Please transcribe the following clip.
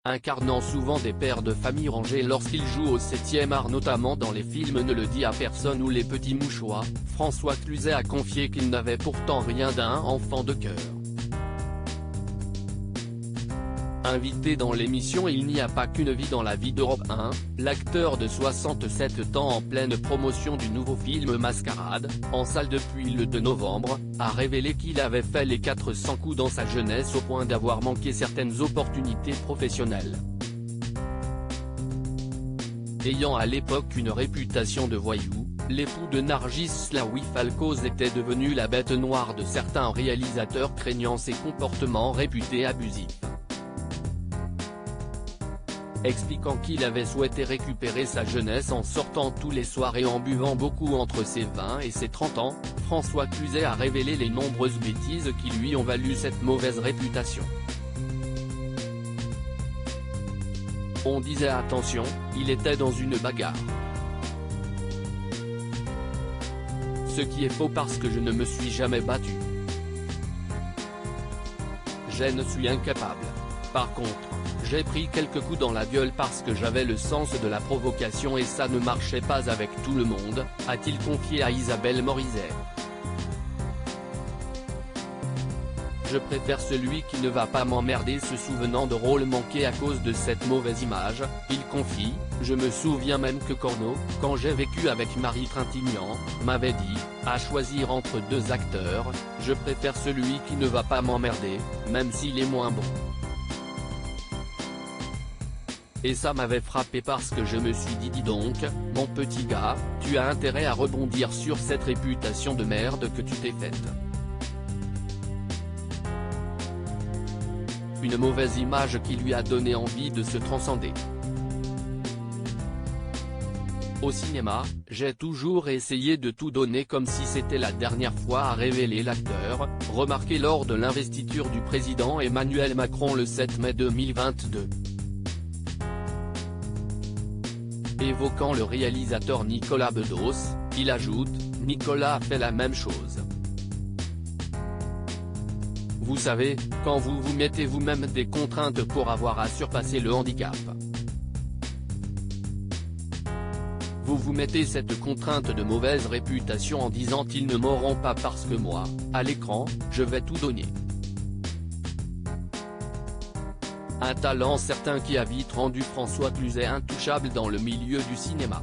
incarnant souvent des pères de famille rangés lorsqu'il joue au 7e art notamment dans les films Ne le dis à personne ou Les Petits Mouchoirs, François Cluzet a confié qu'il n'avait pourtant rien d'un enfant de cœur. Invité dans l'émission Il n'y a pas qu'une vie dans la vie d'Europe 1, l'acteur de 67 ans en pleine promotion du nouveau film Mascarade, en salle depuis le 2 novembre, a révélé qu'il avait fait les 400 coups dans sa jeunesse au point d'avoir manqué certaines opportunités professionnelles. Ayant à l'époque une réputation de voyou, l'époux de Nargis Slaoui Falcoz était devenu la bête noire de certains réalisateurs craignant ses comportements réputés abusifs. Expliquant qu'il avait souhaité récupérer sa jeunesse en sortant tous les soirs et en buvant beaucoup entre ses 20 et ses 30 ans, François Cluzet a révélé les nombreuses bêtises qui lui ont valu cette mauvaise réputation. On disait attention, il était dans une bagarre. Ce qui est faux parce que je ne me suis jamais battu. Je ne suis incapable. Par contre, j'ai pris quelques coups dans la gueule parce que j'avais le sens de la provocation et ça ne marchait pas avec tout le monde, a-t-il confié à Isabelle Morizet. Je préfère celui qui ne va pas m'emmerder. Se souvenant de rôles manqués à cause de cette mauvaise image, il confie « Je me souviens même que Corneau, quand j'ai vécu avec Marie Trintignant, m'avait dit, à choisir entre deux acteurs, je préfère celui qui ne va pas m'emmerder, même s'il est moins bon. Et ça m'avait frappé parce que je me suis dit dis donc, mon petit gars, tu as intérêt à rebondir sur cette réputation de merde que tu t'es faite. Une mauvaise image qui lui a donné envie de se transcender. Au cinéma, j'ai toujours essayé de tout donner comme si c'était la dernière fois, a révélé l'acteur, remarqué lors de l'investiture du président Emmanuel Macron le 7 mai 2022. Évoquant le réalisateur Nicolas Bedos, il ajoute « Nicolas a fait la même chose. Vous savez, quand vous vous mettez vous-même des contraintes pour avoir à surpasser le handicap. Vous vous mettez cette contrainte de mauvaise réputation en disant ils ne m'auront pas parce que moi, à l'écran, je vais tout donner. » Un talent certain qui a vite rendu François Cluzet intouchable dans le milieu du cinéma.